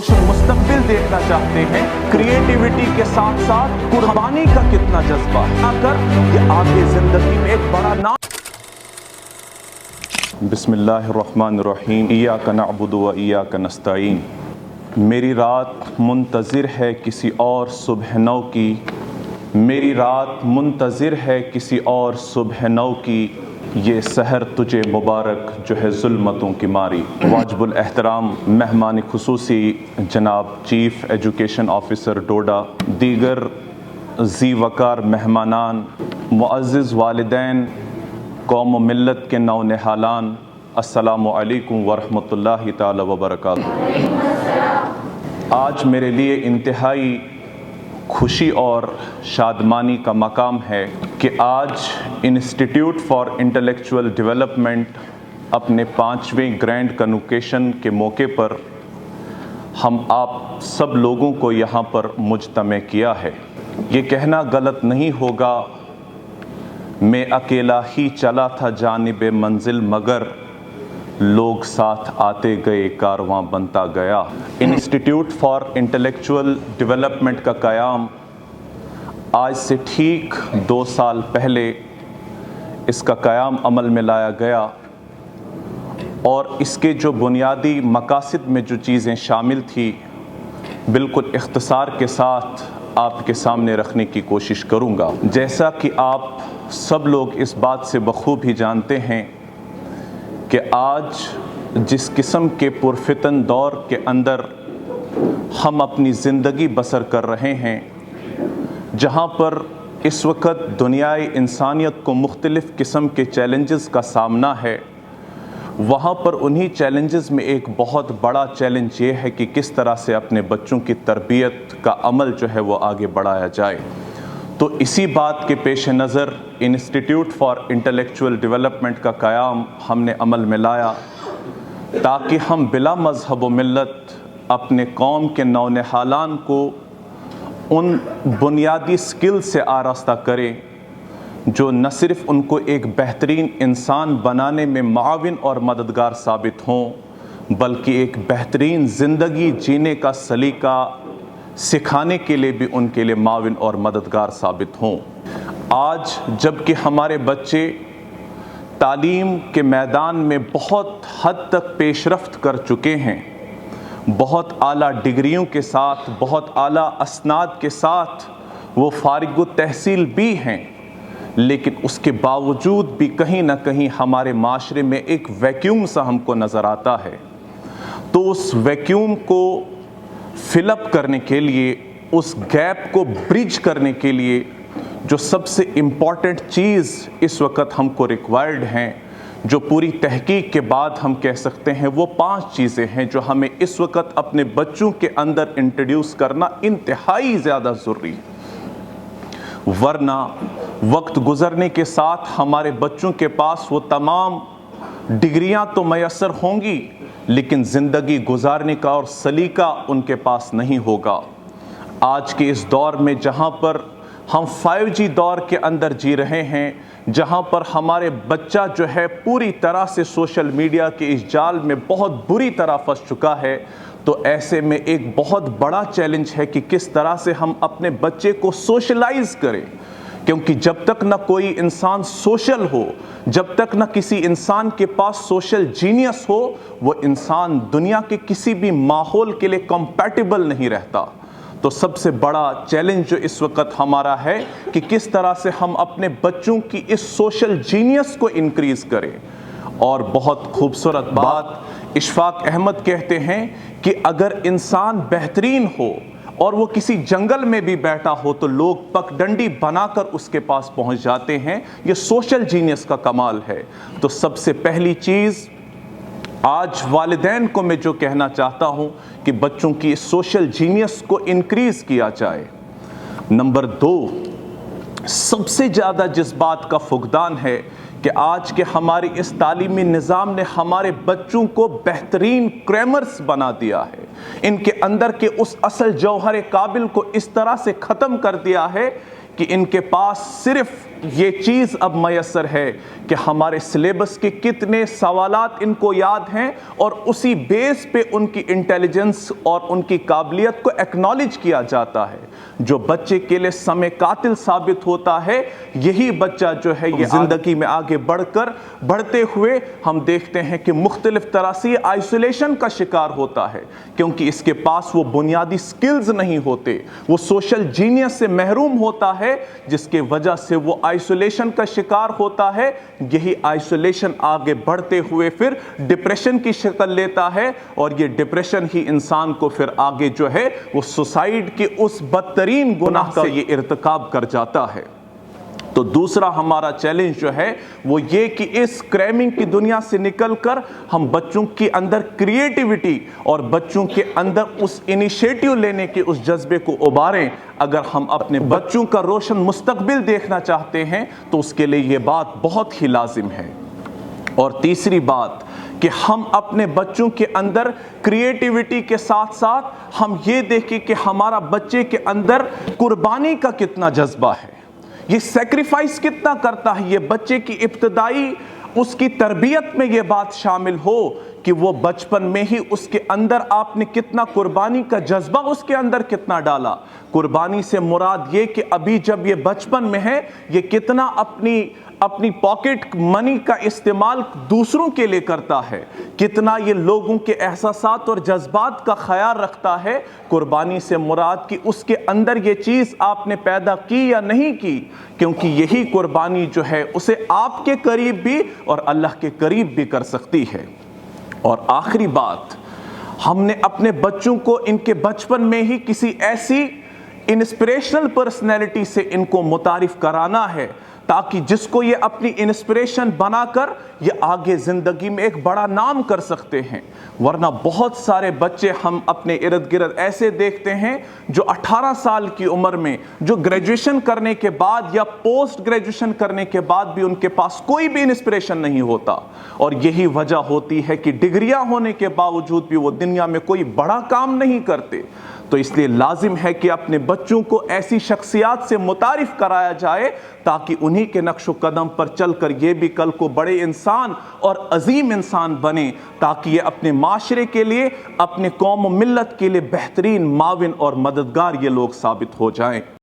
मुस्तकबिल देखना चाहते हैं, क्रिएटिविटी के साथ साथ कुर्बानी का कितना जज्बा अगर ये आगे जिंदगी में एक बड़ा नाम। बिस्मिल्लाहिर्रहमानिर्रहीम, इय्याका नअबुदु व इय्याका नस्तईन। मेरी रात मुंतज़िर है किसी और सुबह नौ की, मेरी रात मुंतज़िर है किसी और सुबह नौ की, ये सहर तुझे मुबारक जो है ज़ुल्मतों की मारी। वाजिबुल एहतराम मेहमान खुसूसी जनाब चीफ़ एजुकेशन ऑफिसर डोडा, दीगर ज़ी वकार मेहमानान, मुअज़्ज़िज़ वालिदैन, कौम व मिल्लत के नौ निहालान, अस्सलामु अलैकुम वरहमतुल्लाहि ताला व बरकातुहू। आज मेरे लिए इंतहाई खुशी और शादमानी का मकाम है कि आज इंस्टीट्यूट फॉर इंटेलेक्चुअल डेवलपमेंट अपने 5वें ग्रैंड कन्वोकेशन के मौके पर हम आप सब लोगों को यहाँ पर मुजतमे किया है। ये कहना गलत नहीं होगा मैं अकेला ही चला था जानिबे मंजिल, मगर लोग साथ आते गए कारवां बनता गया। इंस्टीट्यूट फॉर इंटेलेक्चुअल डेवलपमेंट का क़याम आज से ठीक 2 साल पहले इसका क़याम अमल में लाया गया और इसके जो बुनियादी मकासद में जो चीज़ें शामिल थी बिल्कुल इख्तिसार के साथ आपके सामने रखने की कोशिश करूँगा। जैसा कि आप सब लोग इस बात से बखूबी जानते हैं कि आज जिस किस्म के पुरफितन दौर के अंदर हम अपनी ज़िंदगी बसर कर रहे हैं, जहाँ पर इस वक्त दुनियाई इंसानियत को मुख्तलिफ़ किस्म के चैलेंजेस का सामना है, वहाँ पर उन्हीं चैलेंजेस में एक बहुत बड़ा चैलेंज ये है कि किस तरह से अपने बच्चों की तरबियत का अमल जो है वो आगे बढ़ाया जाए। तो इसी बात के पेश नज़र इंस्टीट्यूट फॉर इंटेलेक्चुअल डेवलपमेंट का क़याम हमने अमल में लाया ताकि हम बिला मज़हब व मिल्लत अपने कौम के नौनिहालान को उन बुनियादी स्किल से आरास्ता करें जो न सिर्फ़ उनको एक बेहतरीन इंसान बनाने में माविन और मददगार साबित हों, बल्कि एक बेहतरीन ज़िंदगी जीने का सलीका सिखाने के लिए भी उनके लिए माविन और मददगार साबित हों। आज जबकि हमारे बच्चे तालीम के मैदान में बहुत हद तक पेशरफ्त कर चुके हैं, बहुत आला डिग्रियों के साथ, बहुत आला असनाद के साथ वो फारिग तहसील भी हैं, लेकिन उसके बावजूद भी कहीं ना कहीं हमारे माशरे में एक वैक्यूम सा हमको नज़र आता है। तो उस वैक्यूम को फिलअप करने के लिए, उस गैप को ब्रिज करने के लिए जो सबसे इम्पॉर्टेंट चीज़ इस वक्त हमको रिक्वायर्ड हैं, जो पूरी तहकीक के बाद हम कह सकते हैं, वो 5 चीज़ें हैं जो हमें इस वक्त अपने बच्चों के अंदर इंट्रोड्यूस करना इंतहाई ज़्यादा ज़रूरी है। वरना वक्त गुज़रने के साथ हमारे बच्चों के पास वो तमाम डिग्रियां तो मैसर होंगी, लेकिन ज़िंदगी गुजारने का और सलीका उनके पास नहीं होगा। आज के इस दौर में जहाँ पर हम 5G दौर के अंदर जी रहे हैं, जहाँ पर हमारे बच्चा जो है पूरी तरह से सोशल मीडिया के इस जाल में बहुत बुरी तरह फंस चुका है, तो ऐसे में एक बहुत बड़ा चैलेंज है कि किस तरह से हम अपने बच्चे को सोशलाइज करें। क्योंकि जब तक ना कोई इंसान सोशल हो, जब तक ना किसी इंसान के पास सोशल जीनियस हो, वो इंसान दुनिया के किसी भी माहौल के लिए कंपैटिबल नहीं रहता। तो सबसे बड़ा चैलेंज जो इस वक्त हमारा है कि किस तरह से हम अपने बच्चों की इस सोशल जीनियस को इंक्रीज़ करें। और बहुत खूबसूरत बात इशफाक अहमद कहते हैं कि अगर इंसान बेहतरीन हो और वो किसी जंगल में भी बैठा हो तो लोग पगडंडी बनाकर उसके पास पहुंच जाते हैं। ये सोशल जीनियस का कमाल है। तो सबसे पहली चीज़ आज वालिदैन को मैं जो कहना चाहता हूं कि बच्चों की सोशल जीनियस को इंक्रीज़ किया जाए। नंबर 2, सबसे ज़्यादा जिस बात का फुकदान है कि आज के हमारे इस तालीमी निज़ाम ने हमारे बच्चों को बेहतरीन क्रैमर्स बना दिया है। इनके अंदर के उस असल जौहर काबिल को इस तरह से ख़त्म कर दिया है کہ ان کے پاس صرف یہ چیز اب میسر ہے کہ ہمارے سلیبس کے کتنے سوالات ان کو یاد ہیں اور اسی بیس پہ ان کی انٹیلیجنس اور ان کی قابلیت کو ایکنالج کیا جاتا ہے۔ جو بچے کے لیے سمے قاتل ثابت ہوتا ہے، یہی بچہ جو ہے یہ زندگی میں آگے بڑھتے ہوئے ہم دیکھتے ہیں کہ مختلف طرح سے آئسولیشن کا شکار ہوتا ہے، کیونکہ اس کے پاس وہ بنیادی سکلز نہیں ہوتے، وہ سوشل جینیس سے محروم ہوتا ہے، جس کے وجہ سے وہ آئسولیشن کا شکار ہوتا ہے۔ یہی آئسولیشن آگے بڑھتے ہوئے پھر ڈپریشن کی شکل لیتا ہے، اور یہ ڈپریشن ہی انسان کو پھر آگے جو ہے وہ سوسائڈ کے اس بدترین گناہ کا یہ ارتکاب کر جاتا ہے۔ تو دوسرا ہمارا چیلنج جو ہے وہ یہ کہ اس کریمنگ کی دنیا سے نکل کر ہم بچوں کے اندر کریٹیوٹی اور بچوں کے اندر اس انیشیٹیو لینے کے اس جذبے کو ابھاریں۔ اگر ہم اپنے بچوں کا روشن مستقبل دیکھنا چاہتے ہیں تو اس کے لیے یہ بات بہت ہی لازم ہے۔ اور تیسری بات کہ ہم اپنے بچوں کے اندر کریٹیوٹی کے ساتھ ساتھ ہم یہ دیکھیں کہ ہمارا بچے کے اندر قربانی کا کتنا جذبہ ہے، یہ سیکریفائس کتنا کرتا ہے۔ یہ بچے کی ابتدائی اس کی تربیت میں یہ بات شامل ہو کہ وہ بچپن میں ہی اس کے اندر آپ نے کتنا قربانی کا جذبہ اس کے اندر کتنا ڈالا۔ قربانی سے مراد یہ کہ ابھی جب یہ بچپن میں ہے، یہ کتنا اپنی پاکٹ منی کا استعمال دوسروں کے لیے کرتا ہے، کتنا یہ لوگوں کے احساسات اور جذبات کا خیال رکھتا ہے۔ قربانی سے مراد کہ اس کے اندر یہ چیز آپ نے پیدا کی یا نہیں کی، کیونکہ یہی قربانی جو ہے اسے آپ کے قریب بھی اور اللہ کے قریب بھی کر سکتی ہے۔ اور آخری بات، ہم نے اپنے بچوں کو ان کے بچپن میں ہی کسی ایسی انسپریشنل پرسنالٹی سے ان کو متعارف کرانا ہے تاکہ جس کو یہ اپنی انسپریشن بنا کر یہ آگے زندگی میں ایک بڑا نام کر سکتے ہیں۔ ورنہ بہت سارے بچے ہم اپنے ارد گرد ایسے دیکھتے ہیں جو 18 سال کی عمر میں، جو گریجویشن کرنے کے بعد یا پوسٹ گریجویشن کرنے کے بعد بھی ان کے پاس کوئی بھی انسپریشن نہیں ہوتا، اور یہی وجہ ہوتی ہے کہ ڈگریاں ہونے کے باوجود بھی وہ دنیا میں کوئی بڑا کام نہیں کرتے۔ تو اس لیے لازم ہے کہ اپنے بچوں کو ایسی شخصیات سے متعارف کرایا جائے تاکہ انہی کے نقش و قدم پر چل کر یہ بھی کل کو بڑے انسان اور عظیم انسان بنے، تاکہ یہ اپنے معاشرے کے لیے، اپنے قوم و ملت کے لیے بہترین معاون اور مددگار یہ لوگ ثابت ہو جائیں۔